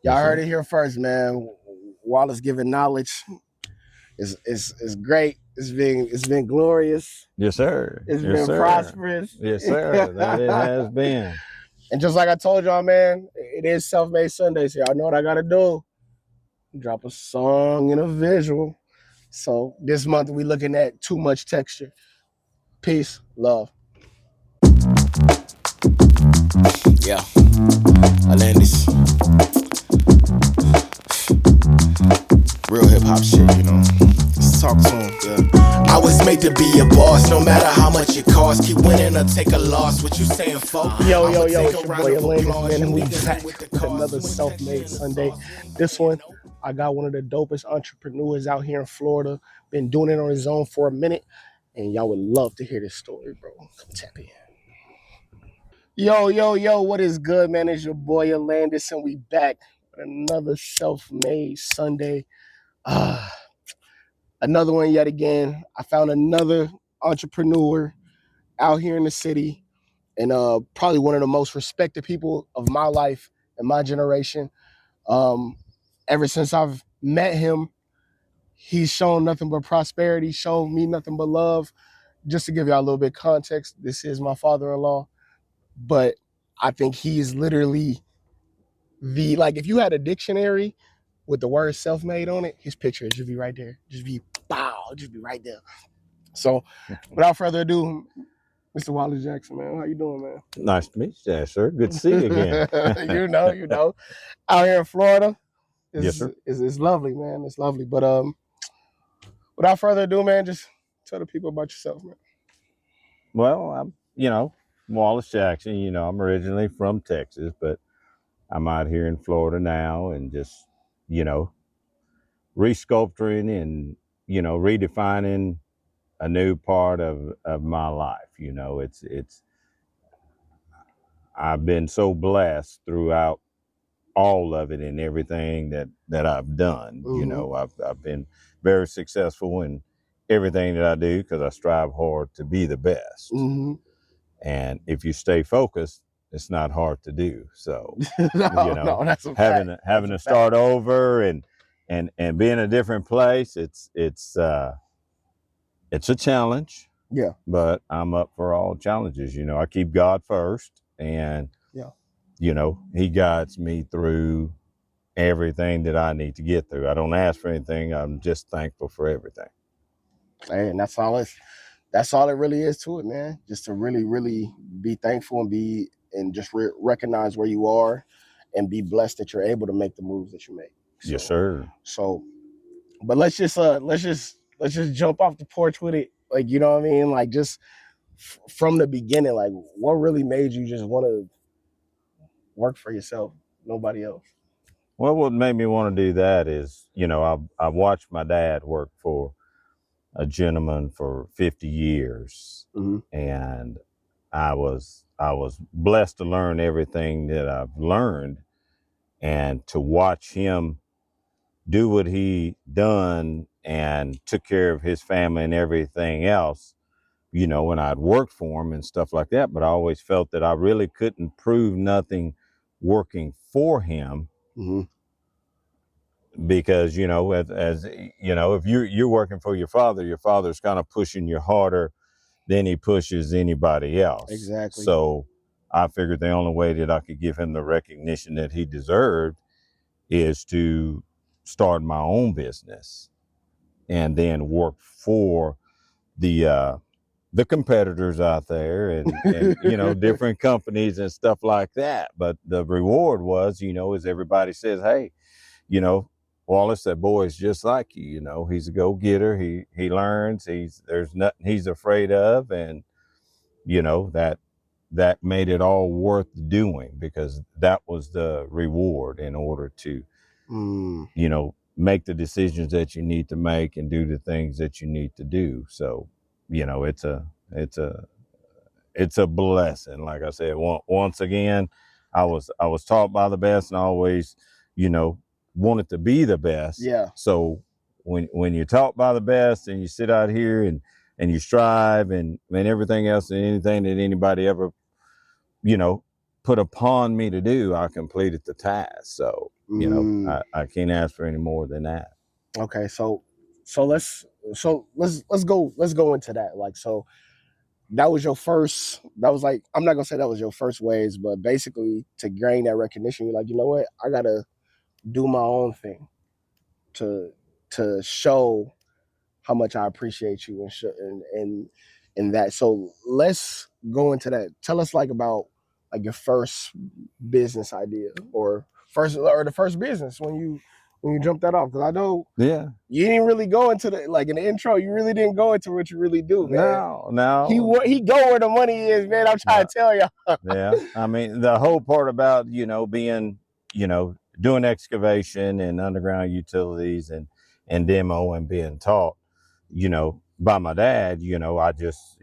Y'all Yes, heard sir. it here first, man. Wallace giving knowledge is great. It's been glorious. Yes, sir. It's Yes, been sir. prosperous. Yes, sir. That it has been. And just like I told y'all, man, it is self-made Sunday. So y'all know what I gotta do. Drop a song and a visual. So this month we looking at too much texture. Peace, love. Yeah, I land this real hip hop shit, you know. Let's talk to him. Yeah. I was made to be a boss, no matter how much it costs. Keep winning or take a loss. What you saying, folk? Yo, it's your boy Alandis, man, and we back with another self-made Sunday. This one, I got one of the dopest entrepreneurs out here in Florida. Been doing it on his own for a minute, and y'all would love to hear this story, bro. Come tap in. Yo, what is good, man? It's your boy Alandis, and we back with another self-made Sunday. Ah, another one yet again. I found another entrepreneur out here in the city, and probably one of the most respected people of my life and my generation. Um, ever since I've met him, he's shown nothing but prosperity, shown me nothing but love. Just to give y'all a little bit of context, this is my father-in-law, but I think he's literally the, like, if you had a dictionary with the word self-made on it, his picture would just be right there. Just be bow, just be right there. So without further ado, Mr. Wallace Jackson, man, how you doing, man? Nice to meet you, sir. Good to see you again. you know, out here in Florida Yes, is sir. is lovely, man. It's lovely. But without further ado, man, just tell the people about yourself, man. Well, Wallace Jackson. I'm originally from Texas, but I'm out here in Florida now and just, you know, resculpturing and, redefining a new part of my life. I've been so blessed throughout all of it and everything that I've done. Mm-hmm. I've been very successful in everything that I do because I strive hard to be the best. Mm-hmm. And if you stay focused, it's not hard to do. So, No, that's a fact. having That's a to fact. start over and be in a different place, it's a challenge, Yeah. but I'm up for all challenges. I keep God first, and Yeah. He guides me through everything that I need to get through. I don't ask for anything. I'm just thankful for everything. Hey, and that's all it really is to it, man. Just to really, really be thankful and just recognize where you are and be blessed that you're able to make the moves that you make. Yes, So sir. so but let's just jump off the porch with it. Like, you know what I mean? Like, just from the beginning, like, what really made you just want to work for yourself, nobody else? Well, what made me want to do that is, I watched my dad work for a gentleman for 50 years, Mm-hmm. and I was blessed to learn everything that I've learned, and to watch him do what he done and took care of his family and everything else. When I'd worked for him and stuff like that, but I always felt that I really couldn't prove nothing working for him, Mm-hmm. because as if you're working for your father's kind of pushing you harder than he pushes anybody else. Exactly. So I figured the only way that I could give him the recognition that he deserved is to start my own business and then work for the competitors out there, and different companies and stuff like that. But the reward was, as everybody says, hey, you know, Wallace, that boy is just like you. He's a go-getter. He learns. There's nothing he's afraid of, and that made it all worth doing, because that was the reward in order to Mm. make the decisions that you need to make and do the things that you need to do. So it's a it's a blessing. Like I said, once again, I was taught by the best, and I always, you know, wanted to be the best. Yeah. So when you're taught by the best, and you sit out here and you strive and everything else, and anything that anybody ever, you know, put upon me to do, I completed the task. So, I can't ask for any more than that. Okay, so let's go into that. Like, so that was your first. That was like, I'm not gonna say that was your first ways, but basically to gain that recognition, you're like, you know what, I gotta do my own thing to show how much I appreciate you and that. So let's go into that. Tell us like about like your first business idea or the first business when you jumped that off, because I know Yeah. you didn't really go into the, like in the intro, you really didn't go into what you really do, man. No. He go where the money is, man. I'm trying to tell y'all. Yeah. I mean, the whole part about, being, doing excavation and underground utilities and demo and being taught, by my dad, I just,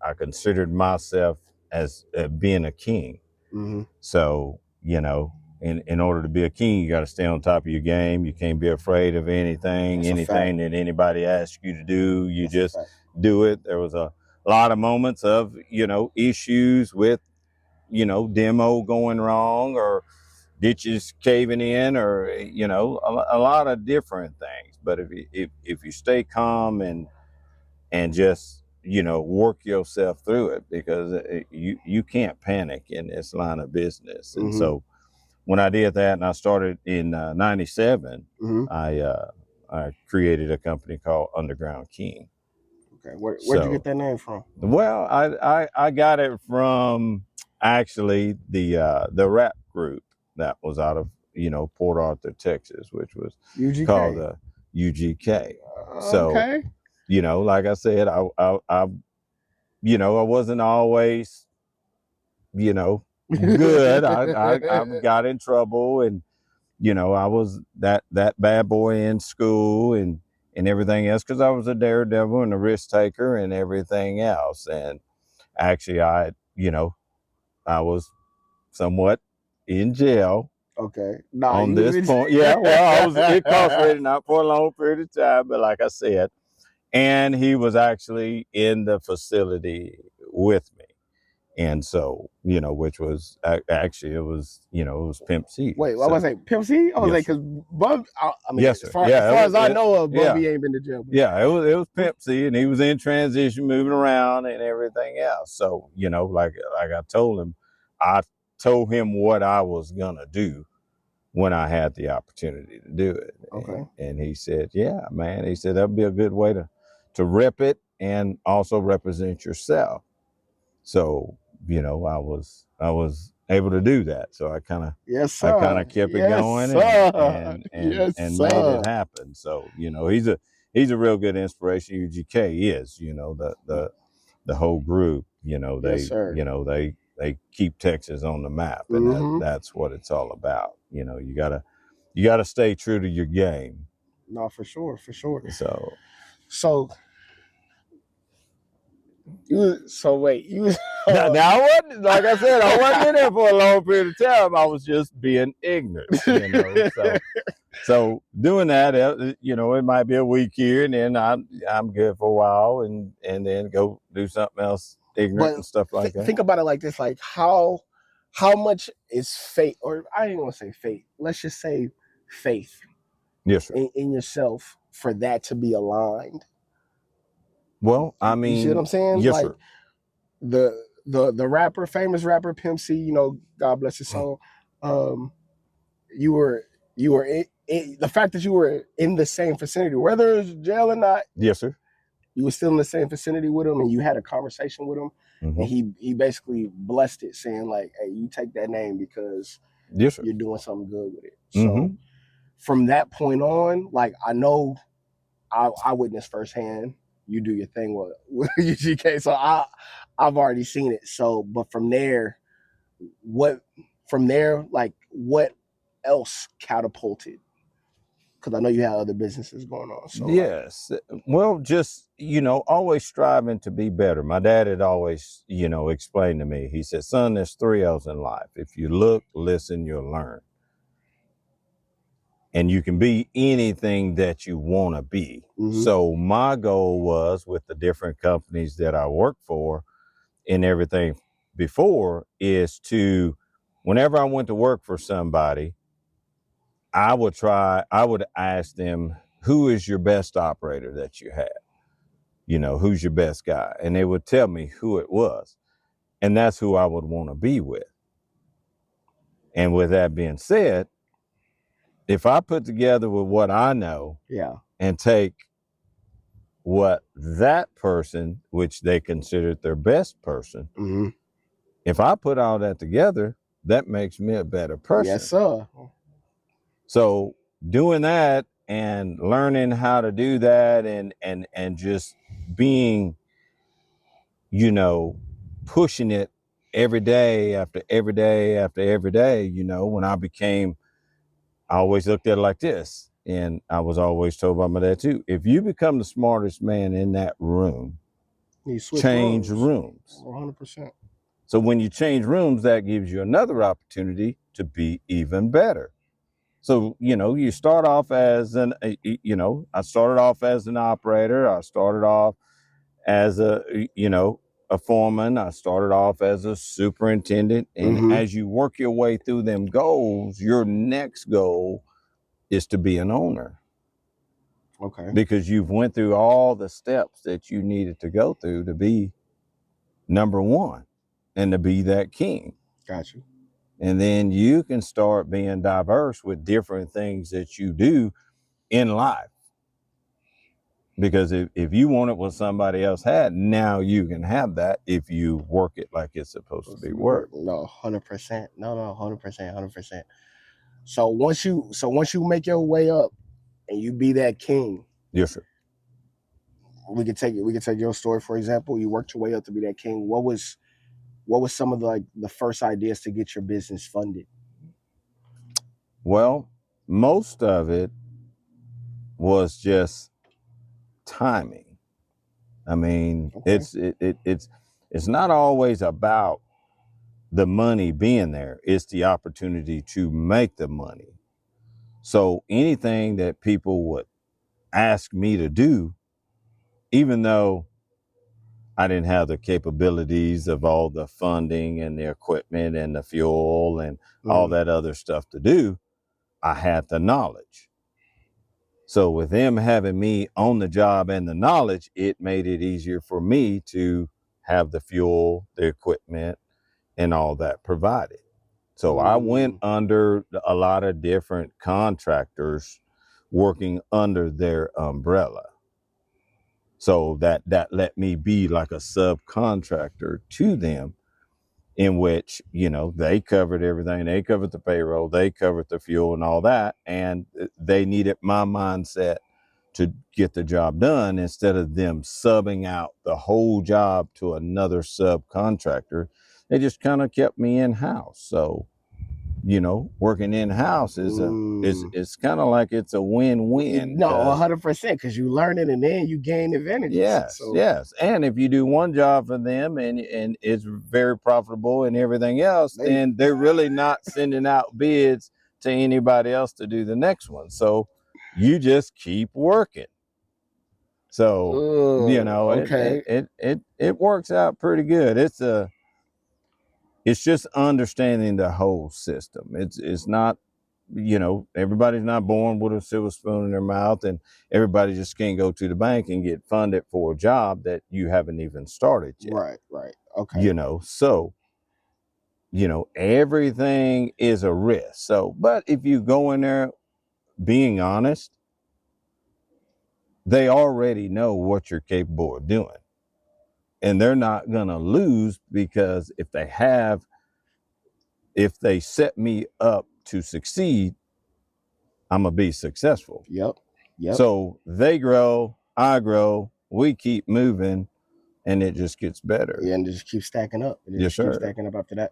I considered myself as being a king. Mm-hmm. So, in order to be a king, you got to stay on top of your game. You can't be afraid of anything that anybody asks you to do. You just do it. There was a lot of moments of, issues with, demo going wrong or ditches caving in or, a lot of different things. But if you stay calm and just, work yourself through it, because you can't panic in this line of business. And so when I did that and I started in 97, I created a company called Underground King. Okay, where'd you get that name from? Well, I got it from actually the rap group that was out of, Port Arthur, Texas, which was UGK. called UGK. So, okay. like I said, I wasn't always, good. I got in trouble, and I was that bad boy in school and everything else, because I was a daredevil and a risk taker and everything else. And actually, I was somewhat in jail. Okay. On this point, yeah. Well, I was incarcerated, not for a long period of time, but like I said, and he was actually in the facility with me. And so, which was actually, it was Pimp C. Wait, what was I say? Pimp C? I was like, because Bub, I mean, yes, as far as I know of, Bubby ain't been to jail. Yeah, it was Pimp C, and he was in transition, moving around and everything else. So, like I told him what I was gonna do when I had the opportunity to do it. Okay. And he said, yeah, man. He said that'd be a good way to rep it and also represent yourself. So, I was able to do that. So I kind of kept it going and made it happen. So, he's a real good inspiration. UGK is, the whole group, they keep Texas on the map, and that's what it's all about. You gotta stay true to your game. No, for sure. So wait, you now I wasn't, like I said, I wasn't in there for a long period of time. I was just being ignorant, So doing that, it might be a week here, and then I'm good for a while, and then go do something else ignorant and stuff like that. Think about it like this: like how much is fate, or I didn't want to say fate. Let's just say faith. Yes, sir. In yourself for that to be aligned. Well, I mean, you see what I'm saying? Yes, like sir. The rapper, famous rapper Pimp C, God bless his soul. You were the fact that you were in the same vicinity, whether it was jail or not. Yes, sir. You were still in the same vicinity with him, and you had a conversation with him, and he basically blessed it, saying like, "Hey, you take that name because yes, sir, you're doing something good with it." So from that point on, like I know I witnessed firsthand you do your thing with UGK, so I've already seen it. So, but from there, what else catapulted? Because I know you have other businesses going on. So yes, well, just always striving to be better. My dad had always explained to me. He said, "Son, there's 3 L's in life. If you look, listen, you'll learn." And you can be anything that you want to be. So my goal was, with the different companies that I worked for and everything, before is to, whenever I went to work for somebody, I would ask them, who is your best operator that you have? Who's your best guy? And they would tell me who it was. And that's who I would want to be with. And with that being said, if I put together with what I know and take what that person, which they considered their best person, Mm-hmm. if I put all that together, that makes me a better person. Yes, sir. So doing that and learning how to do that and just being, pushing it every day after every day after every day, when I always looked at it like this. And I was always told by my dad too, if you become the smartest man in that room, You switch change roles. rooms. 100%. So when you change rooms, that gives you another opportunity to be even better. So, you start off as I started off as an operator. I started off as a foreman. I started off as a superintendent. And Mm-hmm. as you work your way through them goals, your next goal is to be an owner. Okay. Because you've went through all the steps that you needed to go through to be number one and to be that king. Got you. And then you can start being diverse with different things that you do in life. Because if you want it what somebody else had, now you can have that if you work it like it's supposed to be worked. No, 100%. No, 100%, 100%. So once you make your way up and you be that king, Yes, sir. we could take your story for example. You worked your way up to be that king. What was some of the first ideas to get your business funded? Well, most of it was just timing. I mean, Okay. it's not always about the money being there. It's the opportunity to make the money. So anything that people would ask me to do, even though I didn't have the capabilities of all the funding and the equipment and the fuel and all that other stuff to do, I had the knowledge. So with them having me on the job and the knowledge, it made it easier for me to have the fuel, the equipment, and all that provided. So I went under a lot of different contractors working under their umbrella. So that let me be like a subcontractor to them, in which, they covered everything. They covered the payroll, they covered the fuel and all that. And they needed my mindset to get the job done instead of them subbing out the whole job to another subcontractor. They just kind of kept me in house. So, working in house is kind of like it's a win-win. No, 100%, because you learn it and then you gain advantages. Yes. And if you do one job for them and it's very profitable and everything else, then they're really not sending out bids to anybody else to do the next one. So you just keep working. So okay. it works out pretty good. It's just understanding the whole system. It's not, everybody's not born with a silver spoon in their mouth, and everybody just can't go to the bank and get funded for a job that you haven't even started yet. Right. Okay. So, everything is a risk. So, but if you go in there being honest, they already know what you're capable of doing. And they're not going to lose, because if they set me up to succeed, I'm going to be successful. Yep. So they grow, I grow, we keep moving, and it just gets better. Yeah, and it just keeps stacking up. Yes, sir. Keeps stacking up after that.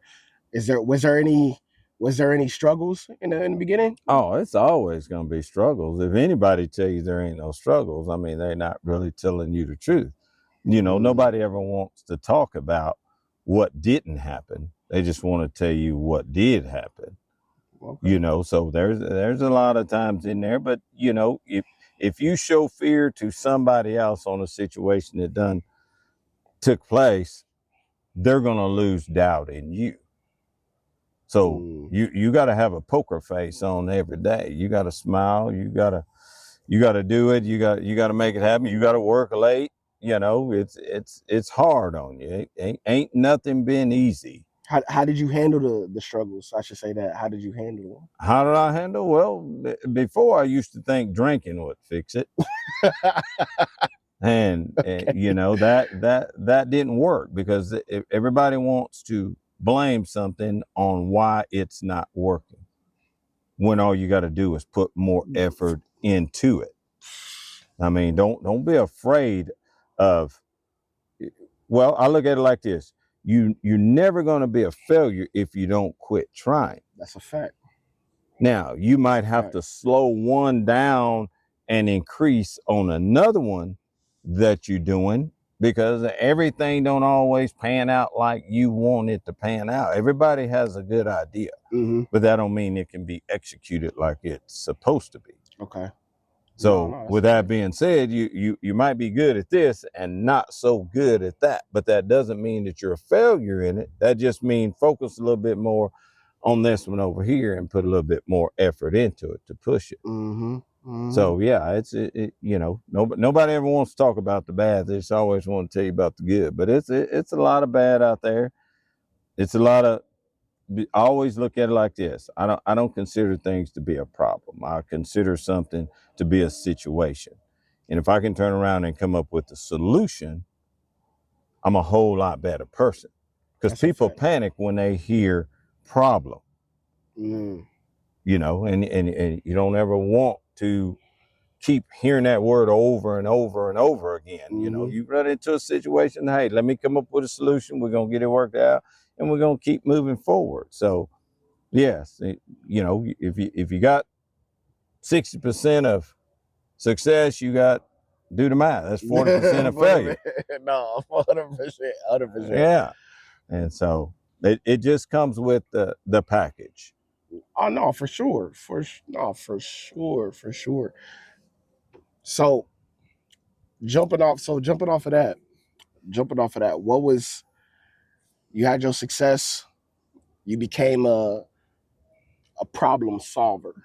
Was there any struggles in the beginning? Oh, it's always going to be struggles. If anybody tell you there ain't no struggles, I mean, they're not really telling you the truth. Nobody ever wants to talk about what didn't happen. They just want to tell you what did happen. Okay. So there's a lot of times in there, but if you show fear to somebody else on a situation that done took place, they're going to lose doubt in you. So you got to have a poker face on every day. You got to smile. You got to do it. You got to make it happen. You got to work late. You know, it's hard on you. It ain't nothing been easy. How did you handle the struggles? I should say that. How did you handle them? How did I handle? Well, before I used to think drinking would fix it. And Okay. you know, that didn't work, because everybody wants to blame something on why it's not working, when all you got to do is put more effort into it. I mean, don't be afraid of, well, I look at it like this. You're never going to be a failure if you don't quit trying. That's a fact. Now, you might have to slow one down and increase on another one that you're doing, because everything don't always pan out like you want it to pan out. Everybody has a good idea, but that don't mean it can be executed like it's supposed to be. Okay. So with that being said, you might be good at this and not so good at that, but that doesn't mean that you're a failure in it. That just means focus a little bit more on this one over here and put a little bit more effort into it to push it. So yeah, it's you know, nobody ever wants to talk about the bad. They just always want to tell you about the good, but it's a lot of bad out there. It's a lot of, I always look at it like this. I don't consider things to be a problem. I consider something to be a situation. And if I can turn around and come up with a solution, I'm a whole lot better person. Because people panic when they hear problem. You know, and you don't ever want to keep hearing that word over and over and over again. You know, you run into a situation, hey, let me come up with a solution. We're going to get it worked out, and we're going to keep moving forward. So yes, you know, if you got 60% of success, you got, do the math. That's 40% of failure. No, 100%, 100%. Yeah, and so it just comes with the package. Oh no, for sure, for sure. So jumping off of that, what was, you had your success, you became a problem solver.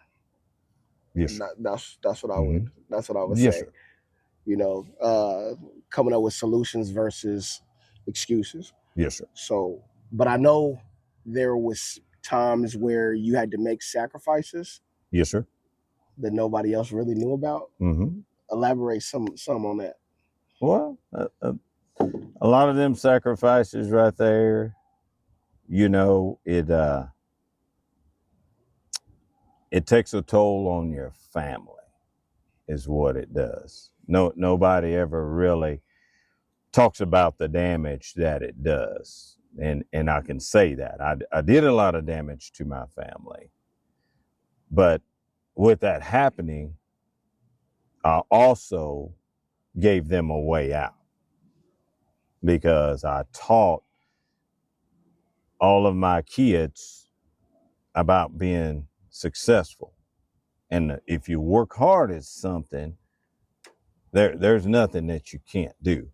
Yes, sir. That's what I would Yes, say. sir. You know, coming up with solutions versus excuses. Yes, sir. So, but I know there was times where you had to make sacrifices Yes, sir. that nobody else really knew about. Elaborate some on that. Well, a lot of them sacrifices right there, you know, it takes a toll on your family, is what it does. Nobody ever really talks about the damage that it does, and I can say that I did a lot of damage to my family, but with that happening, I also gave them a way out, because I taught all of my kids about being successful. And if you work hard at something, there's nothing that you can't do.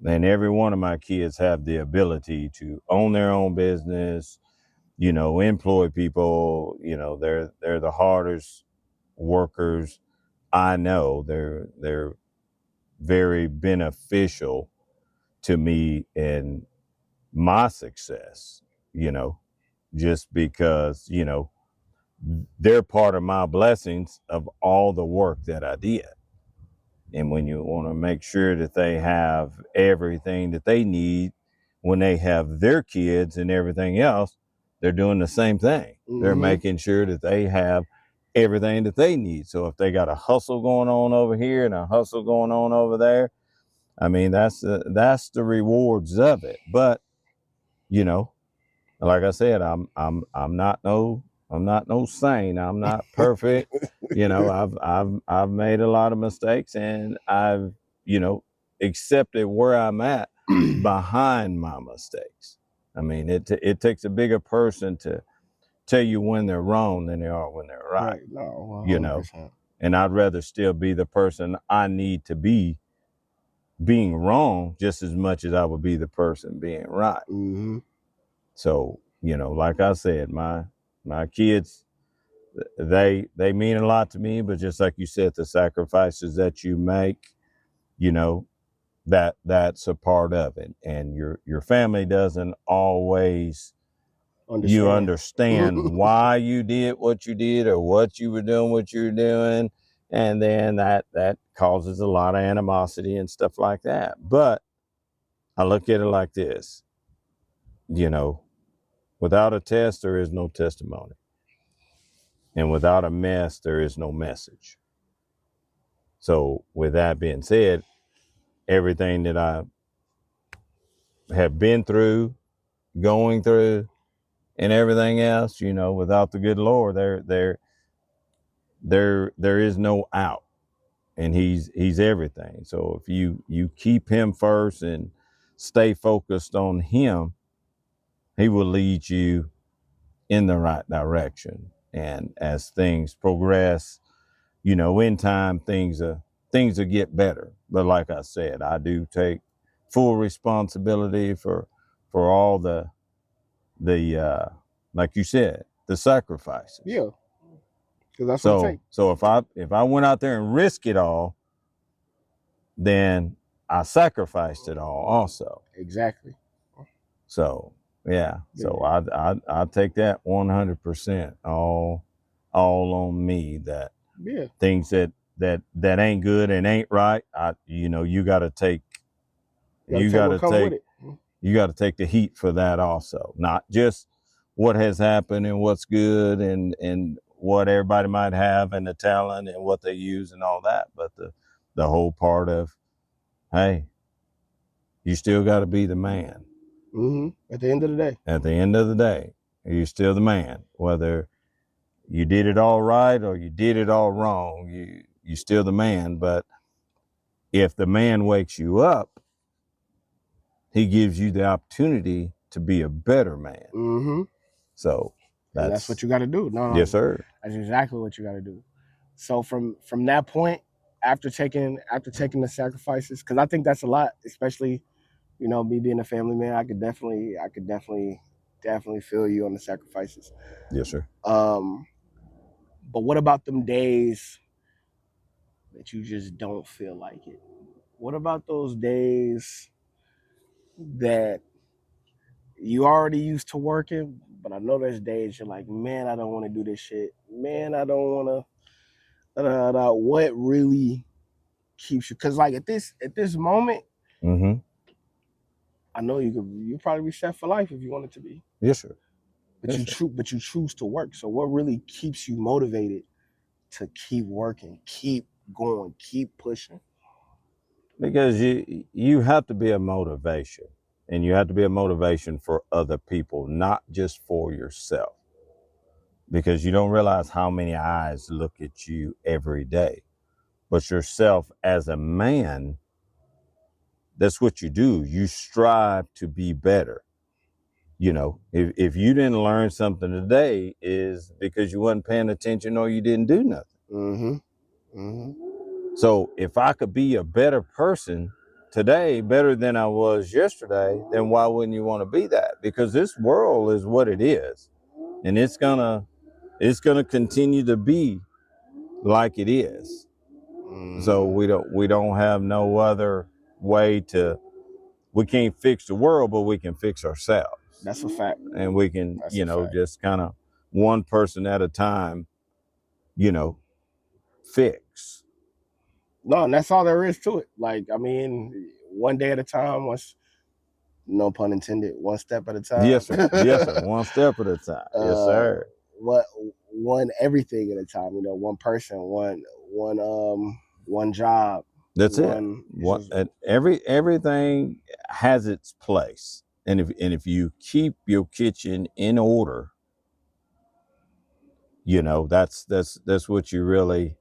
And every one of my kids have the ability to own their own business, you know, employ people. You know, they're the hardest workers I know. They're very beneficial to me in my success, you know, just because, you know, they're part of my blessings of all the work that I did. And when you want to make sure that they have everything that they need when they have their kids and everything else, they're doing the same thing. They're making sure that they have everything that they need. So if they got a hustle going on over here and a hustle going on over there, I mean, that's the rewards of it. But, you know, like I said, I'm not no saint. I'm not perfect. You know, I've made a lot of mistakes, and I've, you know, accepted where I'm at behind my mistakes. I mean, it takes a bigger person to tell you when they're wrong than they are when they're right. No, 100%. You know, and I'd rather still be the person I need to be being wrong just as much as I would be the person being right. Mm-hmm. So, like I said, my kids, they mean a lot to me, but just like you said, the sacrifices that you make, you know, that's a part of it. And your family doesn't always you understand why you did what you did or what you were doing, what you were doing. And then that causes a lot of animosity and stuff like that. But I look at it like this, you know, without a test, there is no testimony. And without a mess, there is no message. So with that being said, everything that I have been through, going through, and everything else, without the good Lord, there is no out. And he's everything. So if you keep him first and stay focused on him, he will lead you in the right direction. And as things progress, in time things will get better. But like I said, I do take full responsibility for all the like you said, the sacrifices. Yeah, because that's what it takes. So if I went out there and risk it all, then I sacrificed it all also. Exactly. So yeah. So I take that 100% all on me, that things that ain't good and ain't right. You got to take you got to take the heat for that also. Not just what has happened and what's good and what everybody might have and the talent and what they use and all that, but the whole part of, hey, you still got to be the man. Mm-hmm. At the end of the day. At the end of the day, you're still the man. Whether you did it all right or you did it all wrong, you still the man. But if the man wakes you up, he gives you the opportunity to be a better man. Mm-hmm. So that's what you got to do. No, yes, sir. That's exactly what you got to do. So from that point, after taking the sacrifices, because I think that's a lot, especially me being a family man, I could definitely feel you on the sacrifices. Yes, sir. But what about them days that you just don't feel like it? What about those days that you already used to working, but I know there's days you're like, man, I don't want to do this shit. Man, I don't want to. What really keeps you? Because like at this moment, Mm-hmm. I know you probably be set for life if you wanted to be. Yes, sir. But you choose to work. So what really keeps you motivated to keep working, keep going, keep pushing? Because you have to be a motivation, and you have to be a motivation for other people, not just for yourself. Because you don't realize how many eyes look at you every day. But yourself as a man, that's what you do. You strive to be better. If you didn't learn something today, is because you wasn't paying attention or you didn't do nothing. Mm-hmm. Mm-hmm. So if I could be a better person today, better than I was yesterday, then why wouldn't you want to be that? Because this world is what it is, and it's gonna continue to be like it is. Mm-hmm. So we don't have no other way to. We can't fix the world, but we can fix ourselves. That's a fact. And we can, just kind of one person at a time, fix. No, and that's all there is to it. Like, I mean, one day at a time, no pun intended, one step at a time. Yes, sir. Yes, sir. One step at a time. Yes, sir. One everything at a time, one person, one job. That's it. Everything has its place. And if you keep your kitchen in order, that's what you really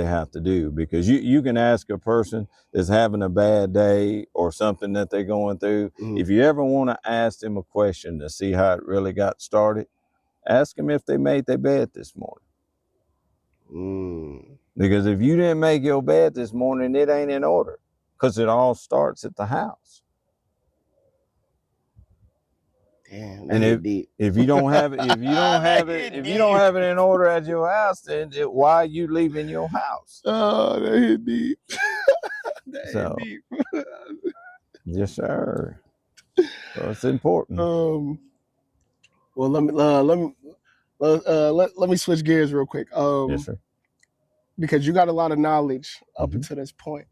have to do. Because you can ask a person that's having a bad day or something that they're going through. Mm-hmm. If you ever want to ask them a question to see how it really got started, ask them if they made their bed this morning. Because if you didn't make your bed this morning, it ain't in order. because it all starts at the house. Damn, that And hit deep. if you don't have it, if you don't have it in order at your house, then why are you leaving your house? Oh, that hit deep. That So, hit deep. yes, sir. So it's important. Well, let me switch gears real quick. Yes, sir. Because you got a lot of knowledge up until this point.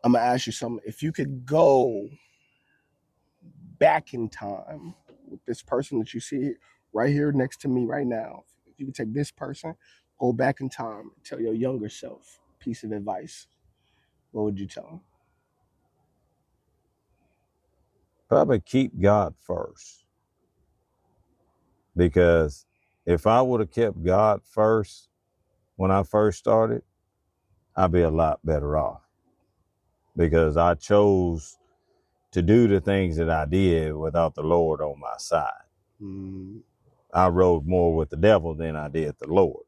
I'm gonna ask you something. If you could go back in time with this person that you see right here next to me right now, if you could take this person, go back in time, tell your younger self a piece of advice, what would you tell them? Probably keep God first. Because if I would have kept God first when I first started, I'd be a lot better off. Because I chose to do the things that I did without the Lord on my side. I rode more with the devil than I did the Lord.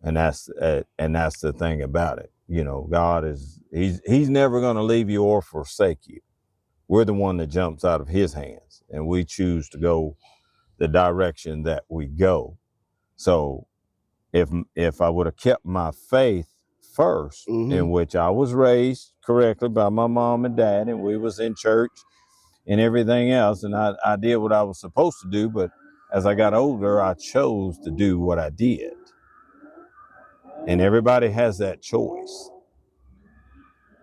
And that's the thing about it. You know, God he's never going to leave you or forsake you. We're the one that jumps out of his hands, and we choose to go the direction that we go. So if I would have kept my faith first, in which I was raised correctly by my mom and dad, and we was in church and everything else, and I did what I was supposed to do, but as I got older, I chose to do what I did. And everybody has that choice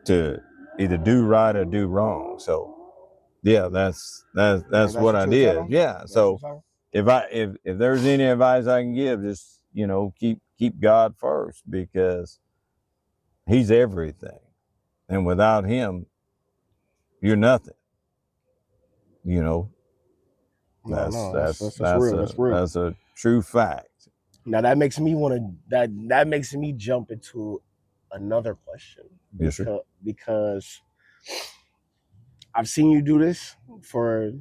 to either do right or do wrong. So yeah, that's what I did. Yeah. So if there's any advice I can give, just, you know, keep God first, because he's everything. And without him, you're nothing. You know, that's real. That's real. That's a true fact. Now that makes me want to that makes me jump into another question. Yes, sir. Because I've seen you do this for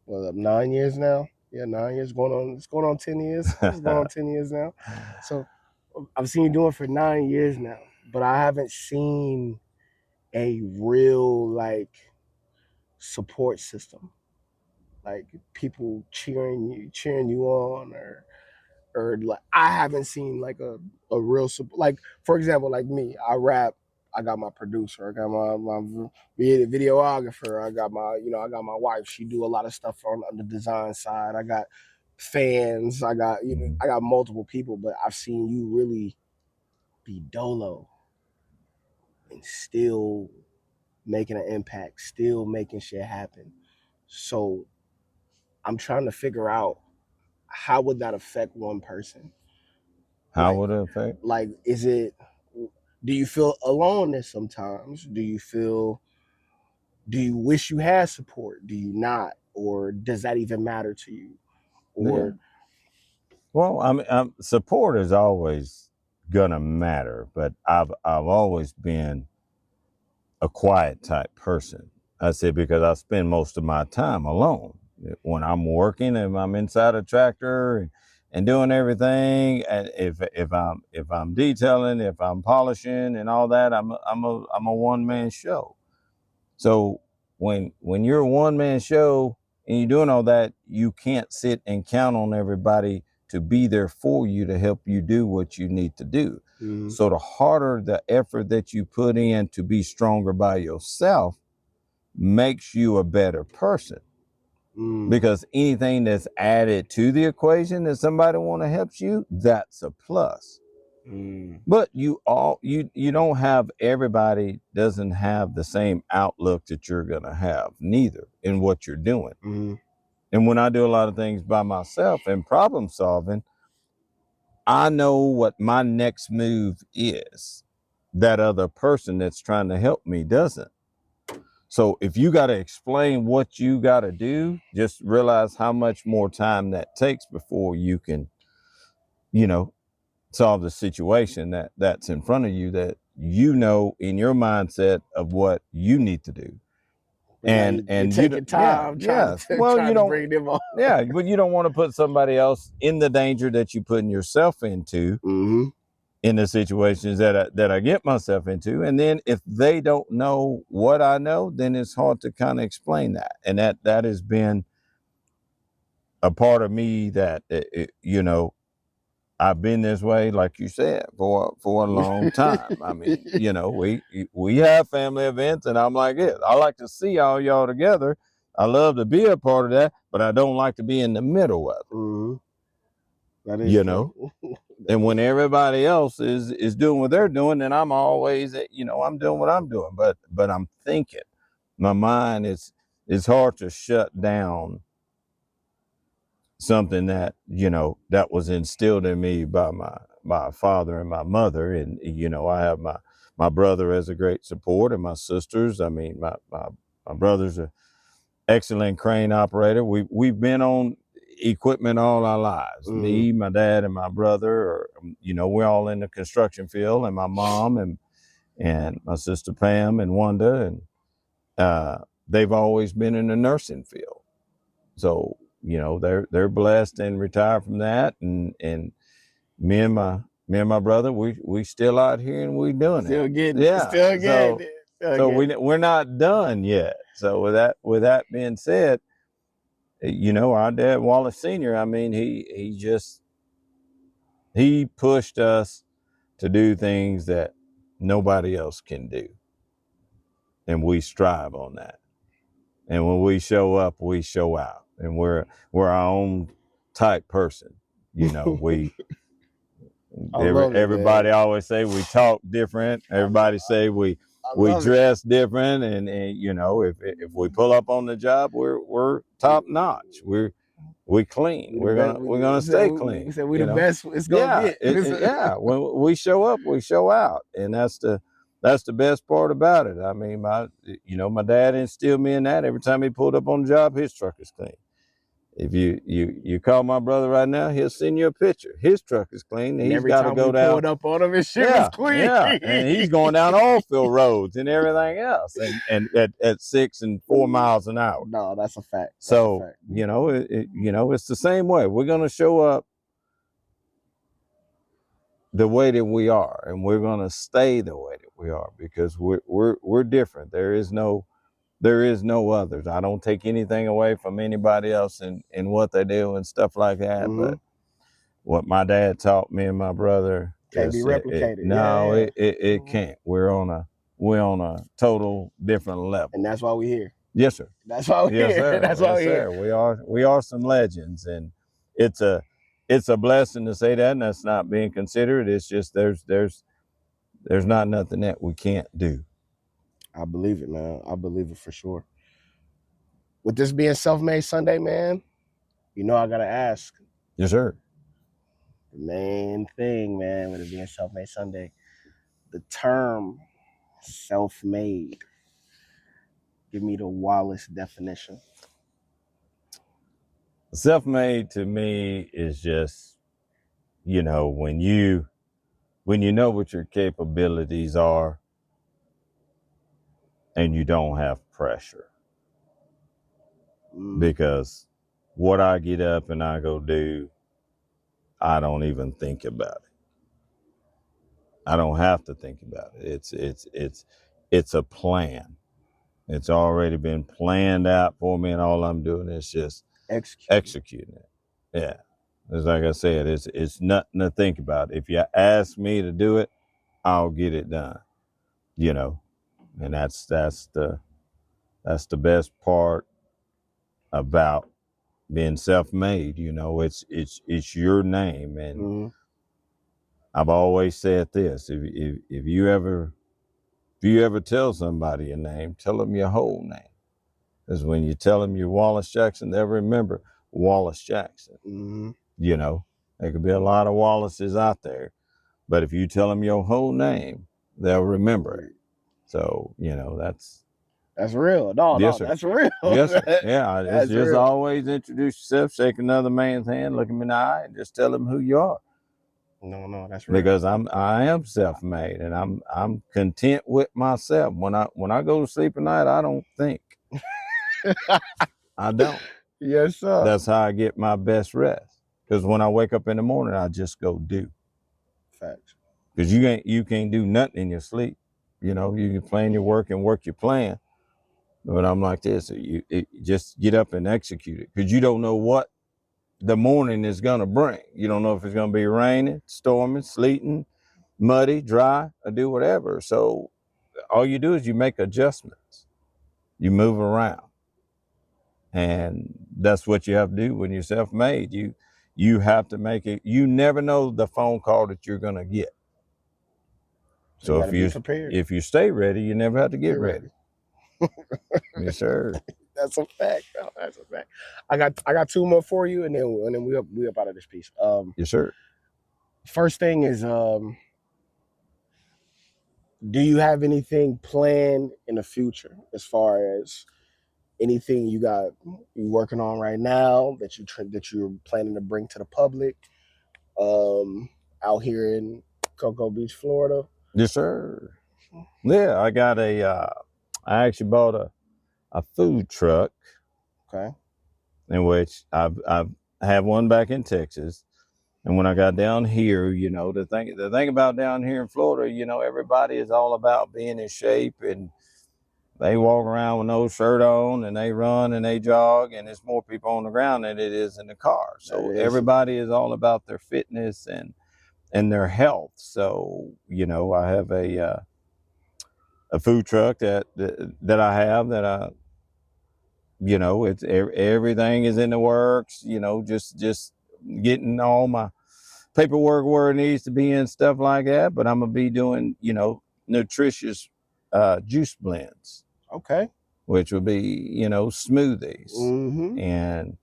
9 years now. Yeah, 9 years it's going on 10 years. It's going on 10 years now. So I've seen you do it for 9 years now, but I haven't seen a real like support system, like people cheering you on, or like I haven't seen like a real support. Like for example, like me, I rap. I got my producer. I got my videographer. I got my wife. She do a lot of stuff on the design side. I got fans. I got I got multiple people, but I've seen you really be dolo and still making an impact, still making shit happen. So I'm trying to figure out, how would that affect one person? How would it affect? Like, do you feel aloneness sometimes? Do you wish you had support? Do you not? Or does that even matter to you? Or yeah. Well, I mean, support is always gonna matter, but I've always been a quiet type person. I say because I spend most of my time alone. When I'm working and I'm inside a tractor and doing everything, and if I'm detailing, if I'm polishing and all that, I'm a one man show. So when you're a one man show and you're doing all that, you can't sit and count on everybody to be there for you to help you do what you need to do. So the harder the effort that you put in to be stronger by yourself makes you a better person. Because anything that's added to the equation that somebody want to help you, that's a plus. But you don't have, everybody doesn't have the same outlook that you're gonna have, neither, in what you're doing. And when I do a lot of things by myself and problem solving, I know what my next move is. That other person that's trying to help me doesn't. So if you got to explain what you got to do, just realize how much more time that takes before you can, you know, solve the situation that's in front of you, that you know in your mindset of what you need to do. And you take your time trying to bring them on. Yeah, but you don't want to put somebody else in the danger that you're putting yourself into. in the situations that I get myself into. And then if they don't know what I know, then it's hard to kind of explain that. And that has been a part of me that, you know, I've been this way, like you said, for a long time. I mean, you know, we have family events, and I'm like this. I like to see all y'all together. I love to be a part of that, but I don't like to be in the middle of it. Mm-hmm. That is You true. know, and when everybody else is doing what they're doing, then I'm always, you know, I'm doing what I'm doing. But I'm thinking, my mind it's hard to shut down something that, you know, that was instilled in me by my father and my mother. And you know, I have my brother as a great support, and my sisters. I mean, my brother's a excellent crane operator. We've been on equipment all our lives. Mm-hmm. Me, my dad, and my brother are, you know, we're all in the construction field, and my mom and my sister Pam and Wanda, and they've always been in the nursing field. So, you know, they're blessed and retired from that, and me and my brother, we still out here and we doing Still it. getting, Yeah. still getting it. So we're not done yet. So with that being said, you know, our dad Wallace Sr., I mean, he pushed us to do things that nobody else can do, and we strive on that. And when we show up, we show out, and we're our own type person. You know, I love it, everybody man. always say we talk different. Everybody say we love dress different, and you know, if we pull up on the job, we're top notch. We clean. We the We're best. gonna stay clean. We said we You the know, best. It's gonna yeah, get. yeah. When we show up, we show out, and that's the best part about it. I mean, my dad instilled me in that. Every time he pulled up on the job, his truck is clean. If you call my brother right now, he'll send you a picture. His truck is clean. And He's every got to time we go down. pulled up on him, his shit was clean. Yeah, and he's going down oil field roads and everything else, and at 6 and 4 miles an hour. No, that's a fact. That's So a fact. you know, you know, it's the same way. We're gonna show up the way that we are, and we're gonna stay the way that we are, because we're different. There is no others. I don't take anything away from anybody else in what they do and stuff like that. Mm-hmm. But what my dad taught me and my brother Can't be replicated. No, Yeah. it can't. We're on a total different level. And that's why we're here. Yes, sir. That's why we're Yes, here. sir. That's why Yes, we're here. sir. We are some legends, and it's a blessing to say that, and that's not being considered. It's just there's not nothing that we can't do. I believe it, man. I believe it for sure. With this being Self-Made Sunday, man, you know I gotta ask Yes, sir. the main thing, man, with it being Self-Made Sunday, the term self-made. Give me the Wallace definition. Self-made to me is just, you know, when you know what your capabilities are, and you don't have pressure. Because what I get up and I go do, I don't even think about it. I don't have to think about it. It's a plan. It's already been planned out for me, and all I'm doing is just executing it. Yeah. It's like I said, it's nothing to think about. If you ask me to do it, I'll get it done. You know, and that's the best part about being self-made. You know, it's your name, and I've always said this: if you ever tell somebody your name, tell them your whole name. Because when you tell them you're Wallace Jackson, they'll remember Wallace Jackson. You know, there could be a lot of Wallaces out there, but if you tell them your whole name, they'll remember it. So, you know, that's real. No, yes, sir. That's real. Yes, sir. Yeah, That's it's just real. always introduce yourself, shake another man's hand, look him in the eye, and just tell him who you are. No, that's real. Because I am self-made, and I'm content with myself. When I go to sleep at night, I don't think. I don't. Yes, sir. That's how I get my best rest. Because when I wake up in the morning, I just go do. Facts. because you can't do nothing in your sleep. You know, you can plan your work and work your plan. But I'm like this: just get up and execute it, because you don't know what the morning is gonna bring. You don't know if it's gonna be raining, storming, sleeting, muddy, dry, or do whatever. So all you do is you make adjustments. You move around, and that's what you have to do when you're self-made. You have to make it. You never know the phone call that you're gonna get. So you So got to be prepared. if you stay ready, you never have to get Get ready. ready. Yes, sir. That's a fact. No, that's a fact. I got two more for you, and then we up out of this piece. Yes, sir. First thing is, do you have anything planned in the future as far as anything you working on right now that you're planning to bring to the public, out here in Cocoa Beach, Florida? Yes, sir. Yeah, I got I actually bought a food truck, Okay. in which I've had one back in Texas. And when I got down here, you know, the thing about down here in Florida, you know, everybody is all about being in shape, and they walk around with no shirt on, and they run and they jog, and there's more people on the ground than it is in the car. That So is everybody is all about their fitness and their health. So, you know, I have a food truck that I have that I, you know, it's everything is in the works, you know, just getting all my paperwork where it needs to be and stuff like that. But I'm gonna be doing, you know, nutritious juice blends, okay. which will be, you know, smoothies. Mm-hmm. And,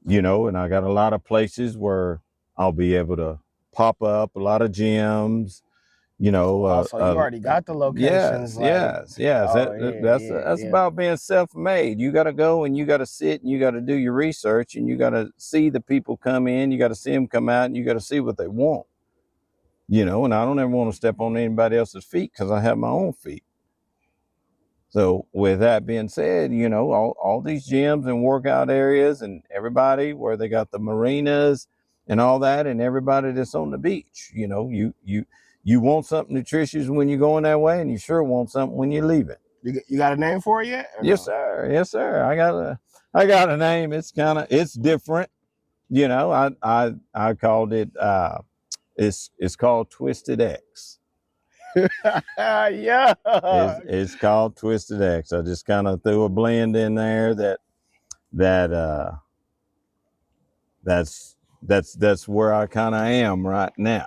you know, and I got a lot of places where I'll be able to pop up, a lot of gyms, you know, Also, you already got the locations. yes, Like, yes, yes. oh yeah, yeah, That's yeah. about being self-made. You got to go and you got to sit and you got to do your research, and you got to see the people come in. You got to see them come out, and you got to see what they want. You know, and I don't ever want to step on anybody else's feet, because I have my own feet. So with that being said, you know, all these gyms and workout areas and everybody where they got the marinas and all that, and everybody that's on the beach, you know, you want something nutritious when you're going that way, and you sure want something when you're leaving. You got a name for it yet? Or Yes, no? sir. Yes, sir. I got a name. It's different. You know, I called it it's called Twisted X. Yeah. It's called Twisted X. I just kind of threw a blend in there that that's where I kind of am right now.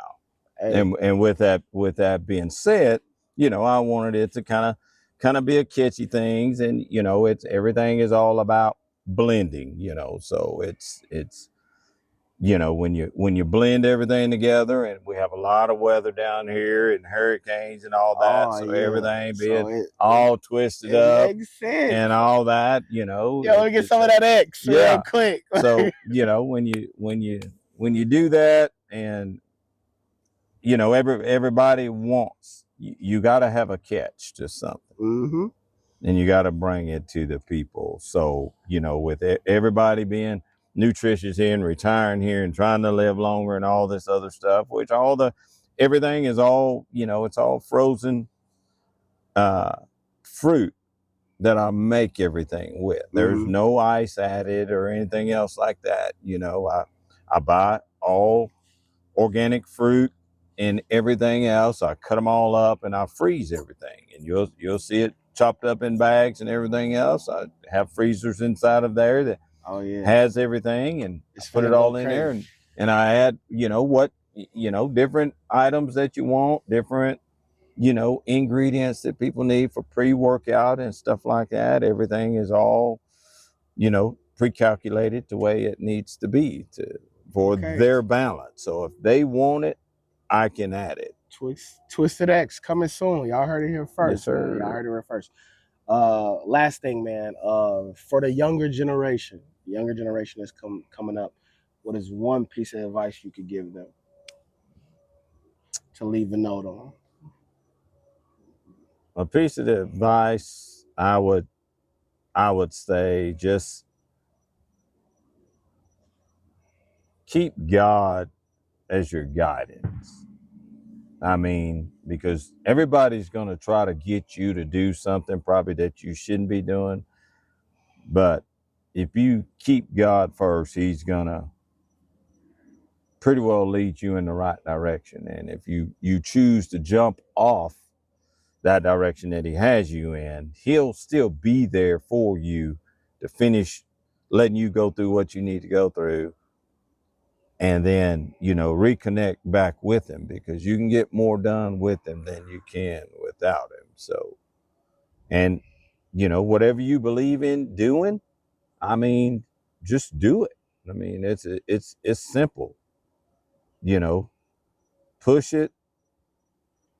Hey, And with that being said, you know, I wanted it to kind of be a catchy things, and you know, it's everything is all about blending. You know, so it's you know, when you blend everything together, and we have a lot of weather down here and hurricanes and all that, oh so yeah. everything So being all twisted it up makes sense. and all that, you know, Yeah, let me get it's some of that X real yeah. quick. So you know, when you do that, and you know, everybody wants, you got to have a catch to something, Mm-hmm. and you got to bring it to the people. So you know, with everybody being nutritious here and retiring here and trying to live longer and all this other stuff, which everything is all, you know, it's all frozen uh fruit that I make everything with. There's Mm-hmm. no ice added or anything else like that. You know, I buy all organic fruit and everything else. I cut them all up and I freeze everything, and you'll see it chopped up in bags and everything else. I have freezers inside of there that Oh yeah. has everything, and I It's put it finna go all in there, crazy. and I add, you know, what, you know, different items that you want, different, you know, ingredients that people need for pre-workout and stuff like that. Everything is all, you know, pre-calculated the way it needs to be for Okay. their balance. So if they want it, I can add it. Twisted X coming soon. Y'all heard it here Yes, first, man. Y'all sir. heard it here first. Last thing, man. For the younger generation that's coming up, what is one piece of advice you could give them to leave a note on? A piece of advice I would say, just keep God as your guidance. I mean, because everybody's going to try to get you to do something probably that you shouldn't be doing. But if you keep God first, he's going to pretty well lead you in the right direction. And if you choose to jump off that direction that he has you in, he'll still be there for you to finish letting you go through what you need to go through, and then, reconnect back with him, because you can get more done with him than you can without him. So, and whatever you believe in doing, I mean, just do it. I mean, it's simple. Push it,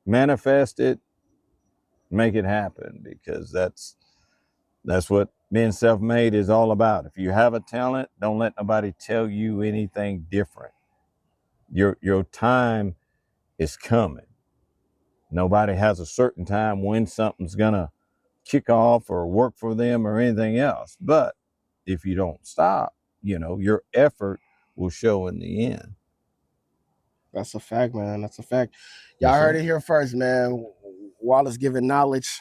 manifest it, make it happen, because that's what being self-made is all about. If you have a talent, don't let nobody tell you anything different. Your time is coming. Nobody has a certain time when something's gonna kick off or work for them or anything else. But if you don't stop, your effort will show in the end. That's a fact, man. That's a fact. Y'all Yes, heard sir. it here first, man. Wallace giving knowledge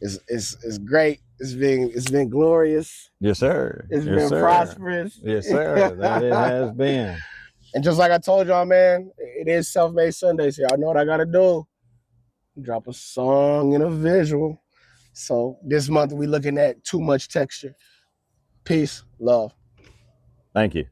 is great. It's been glorious. Yes, sir. It's Yes, been sir. prosperous. Yes, sir. That it has been. And just like I told y'all, man, it is Self-Made Sunday, so y'all know what I gotta do. Drop a song and a visual. So this month we looking at Too Much Texture. Peace, love. Thank you.